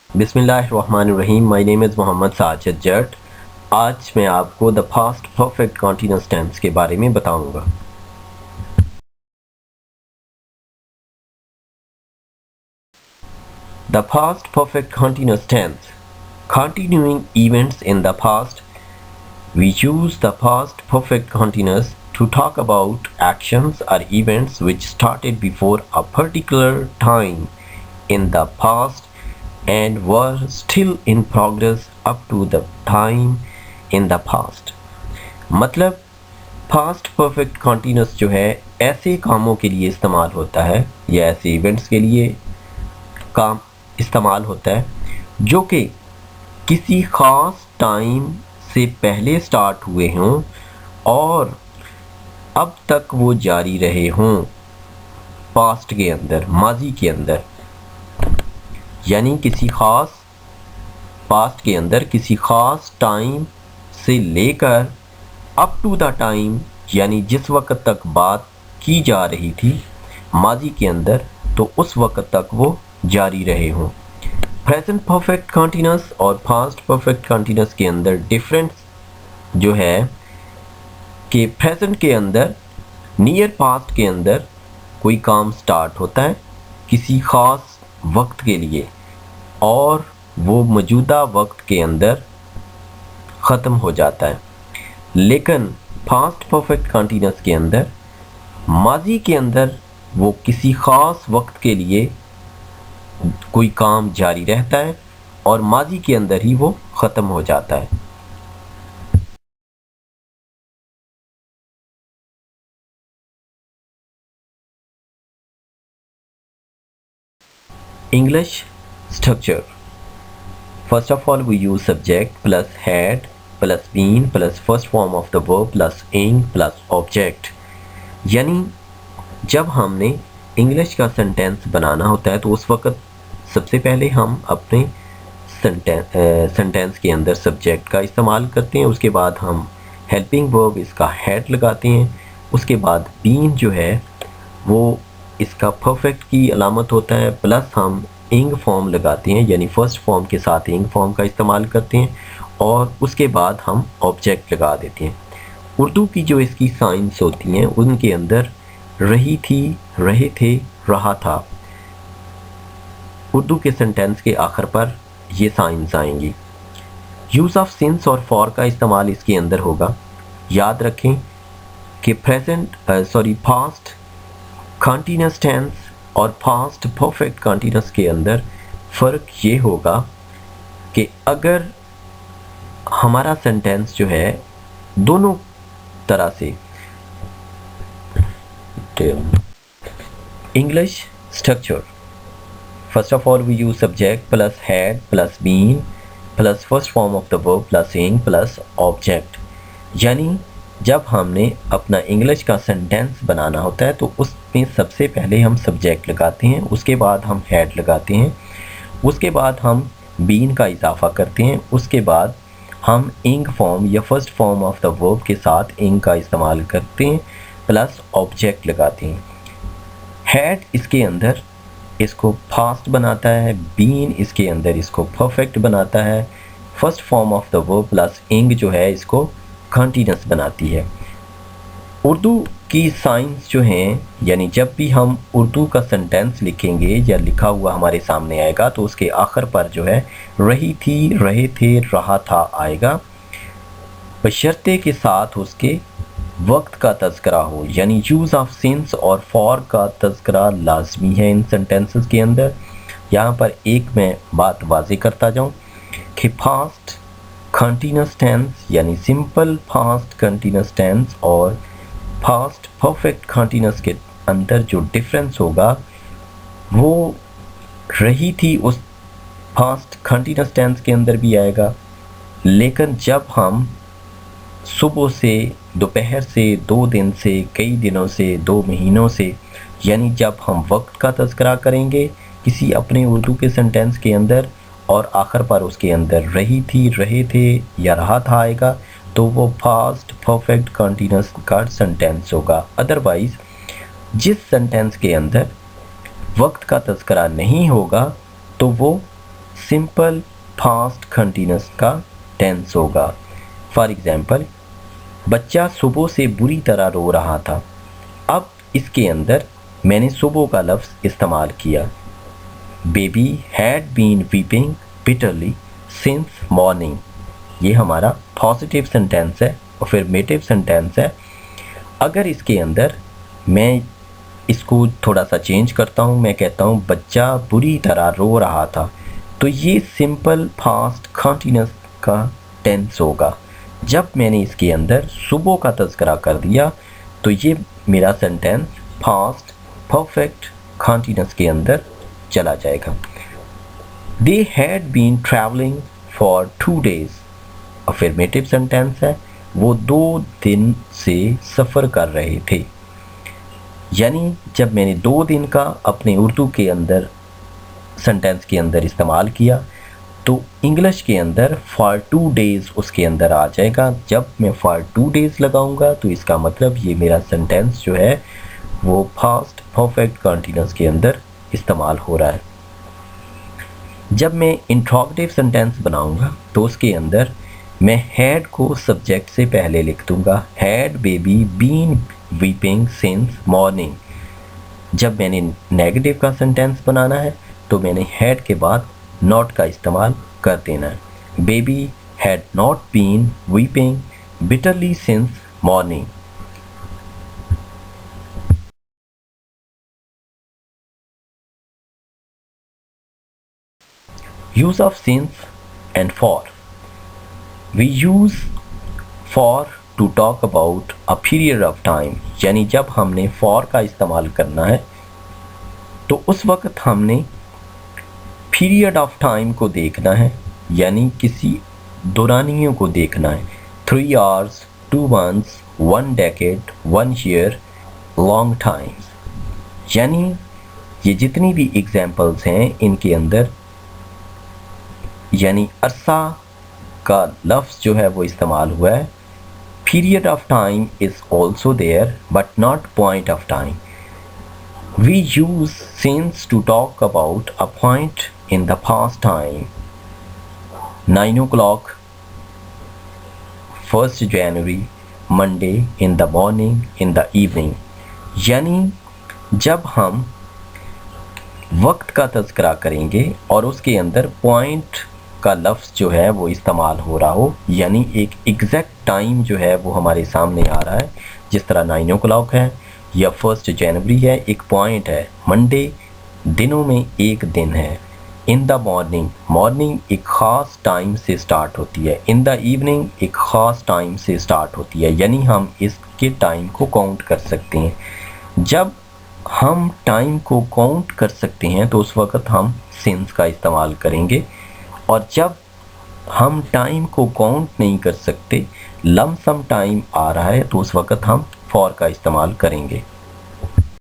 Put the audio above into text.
बिस्मिल्लाहिर्रहमानिर्रहीम। My name is Mohammad Sajid Jat. आज मैं आपको the past perfect continuous tense के बारे में बताऊंगा। The past perfect continuous tense, continuing events in the past. We use the past perfect continuous to talk about actions or events which started before a particular time in the past and were still in progress up to the time in the past. मतलब past perfect continuous जो है ऐसे कामों के लिए इस्तेमाल होता है या ऐसे इवेंट्स के लिए काम इस्तेमाल होता है जो कि किसी ख़ास टाइम से पहले स्टार्ट हुए हों और अब तक वो जारी रहे हों पास्ट के अंदर, माजी के अंदर। यानी किसी ख़ास पास्ट के अंदर किसी ख़ास टाइम से लेकर अप टू द टाइम, यानी जिस वक़्त तक बात की जा रही थी माजी के अंदर, तो उस वक़्त तक वो जारी रहे हों। प्रेजेंट परफेक्ट कंटीन्यूअस और पास्ट परफेक्ट कंटीन्यूअस के अंदर डिफरेंस जो है कि प्रेजेंट के अंदर नियर पास्ट के अंदर कोई काम स्टार्ट होता है किसी ख़ास वक्त के लिए और वो मौजूदा वक्त के अंदर ख़त्म हो जाता है। लेकिन पास्ट परफेक्ट कंटीन्यूअस के अंदर माजी के अंदर वो किसी ख़ास वक्त के लिए कोई काम जारी रहता है और माजी के अंदर ही वो ख़त्म हो जाता है। English structure. First of all, we use subject plus had plus been plus first form of the verb plus ing plus object. यानी जब हमने इंग्लिश का सेंटेंस बनाना होता है तो उस वक्त सबसे पहले हम अपने सेंटेंस के अंदर सब्जेक्ट का इस्तेमाल करते हैं। उसके बाद हम हेल्पिंग वर्ब इसका हैड लगाते हैं। उसके बाद बीन जो है वो इसका परफेक्ट की अलामत होता है, प्लस हम इंग फॉर्म लगाते हैं, यानी फर्स्ट फॉर्म के साथ इंग फॉर्म का इस्तेमाल करते हैं और उसके बाद हम ऑब्जेक्ट लगा देते हैं। उर्दू की जो इसकी साइंस होती हैं उनके अंदर रही थी, रहे थे, रहा था, उर्दू के सेंटेंस के आखिर पर ये साइंस आएंगी। यूज़ ऑफ सिंस और फॉर का इस्तेमाल इसके अंदर होगा। याद रखें कि पास्ट कंटीन्यूअस टेंस और पास्ट परफेक्ट कंटीन्यूअस के अंदर फ़र्क ये होगा कि अगर हमारा सेंटेंस जो है दोनों तरह से English structure, first of all we use subject plus had plus been plus first form of the verb plus ing plus object. यानी जब हमने अपना इंग्लिश का सेंटेंस बनाना होता है तो उसमें सबसे पहले हम सब्जेक्ट लगाते हैं, उसके बाद हम हैड लगाते हैं, उसके बाद हम बीन का इजाफा करते हैं, उसके बाद हम इंग फॉर्म या first form of the verb के साथ इंग का इस्तेमाल करते हैं प्लस ऑब्जेक्ट लगाते हैं। हैड इसके अंदर इसको फास्ट बनाता है, बीन इसके अंदर इसको परफेक्ट बनाता है, first form of the verb plus इंग जो है इसको कंटीन्यूअस बनाती है। उर्दू की साइंस जो हैं, यानी जब भी हम उर्दू का सेंटेंस लिखेंगे या लिखा हुआ हमारे सामने आएगा तो उसके आखिर पर जो है रही थी, रहे थे, रहा था आएगा, बशर्ते के साथ उसके वक्त का तज़किरा हो। यानी यूज़ ऑफ सिंस और फॉर का तज़किरा लाजमी है इन सेंटेंसेस के अंदर। यहाँ पर एक मैं बात वाज़े करता जाऊँ कि पास्ट कंटीन्यूअस टेंस यानी सिंपल पास्ट कंटीन्यूअस टेंस और पास्ट परफेक्ट कंटीन्यूअस के अंदर जो डिफरेंस होगा वो रही थी उस पास्ट कंटीन्यूअस टेंस के अंदर भी आएगा। लेकिन जब हम सुबह से, दोपहर से, 2 दिन से, कई दिनों से, 2 महीनों से, यानी जब हम वक्त का तज़किरा करेंगे किसी अपने उर्दू के सेंटेंस के अंदर और आखिर पर उसके अंदर रही थी, रहे थे या रहा था आएगा तो वो पास्ट परफेक्ट कंटीन्यूअस का सेंटेंस होगा। अदरवाइज़ जिस सेंटेंस के अंदर वक्त का तज़किरा नहीं होगा तो वो सिंपल पास्ट कंटिन्यूस का टेंस होगा। फॉर एग्जाम्पल, बच्चा सुबह से बुरी तरह रो रहा था। अब इसके अंदर मैंने सुबह का लफ्ज़ इस्तेमाल किया। Baby had been weeping bitterly since morning. ये हमारा पॉजिटिव सेंटेंस है, अफर्मेटिव सेंटेंस है। अगर इसके अंदर मैं इसको थोड़ा सा चेंज करता हूँ, मैं कहता हूँ बच्चा बुरी तरह रो रहा था, तो ये सिंपल पास्ट कंटिन्यूस का टेंस होगा। जब मैंने इसके अंदर सुबह का तज़किरा कर दिया तो ये मेरा सेंटेंस पास्ट परफेक्ट कंटिन्यूस के अंदर चला जाएगा। They had been travelling for 2 days। Affirmative sentence है, वो 2 दिन से सफ़र कर रहे थे। यानी जब मैंने 2 दिन का अपने उर्दू के अंदर सेंटेंस के अंदर इस्तेमाल किया तो इंग्लिश के अंदर फॉर 2 days उसके अंदर आ जाएगा। जब मैं फॉर 2 days लगाऊंगा तो इसका मतलब ये मेरा सेंटेंस जो है वो पास्ट परफेक्ट कंटिन्यूस के अंदर इस्तेमाल हो रहा है। जब मैं इंट्रोगेटिव सेंटेंस बनाऊंगा तो उसके अंदर मैं हैड को सब्जेक्ट से पहले लिख दूंगा। Had baby been weeping since morning. जब मैंने नेगेटिव का सेंटेंस बनाना है तो मैंने हैड के बाद नॉट का इस्तेमाल कर देना है। Baby had not been weeping bitterly since morning. Use of since and for. We use for to talk about a period of time। यानी जब हमने for का इस्तेमाल करना है तो उस वक्त हमने पीरियड ऑफ टाइम को देखना है, यानी किसी दौरानियों को देखना है। 3 hours, 2 months, 1 decade, 1 year, long times। यानी ये जितनी भी एग्जाम्पल्स हैं इनके अंदर यानी अरसा का लफ्ज़ जो है वो इस्तेमाल हुआ है। Period of time is also there but not point of time. We use since to talk about a point in the past time. 9 o'clock, 1st January, Monday, in the morning, in the evening। यानी जब हम वक्त का तज़किरा करेंगे और उसके अंदर point का लफ्ज़ जो है वो इस्तेमाल हो रहा हो, यानी एक एग्जैक्ट टाइम जो है वो हमारे सामने आ रहा है। जिस तरह 9 o'clock है या 1st January है, एक पॉइंट है। मंडे दिनों में एक दिन है। इन द मॉर्निंग, मॉर्निंग एक ख़ास टाइम से स्टार्ट होती है। इन द इवनिंग एक ख़ास टाइम से स्टार्ट होती है, यानी हम इसके टाइम को काउंट कर सकते हैं। जब हम टाइम को काउंट कर सकते हैं तो उस वक़्त हम सिंस का इस्तेमाल करेंगे, और जब हम टाइम को काउंट नहीं कर सकते, लमसम टाइम आ रहा है, तो उस वक़्त हम फॉर का इस्तेमाल करेंगे।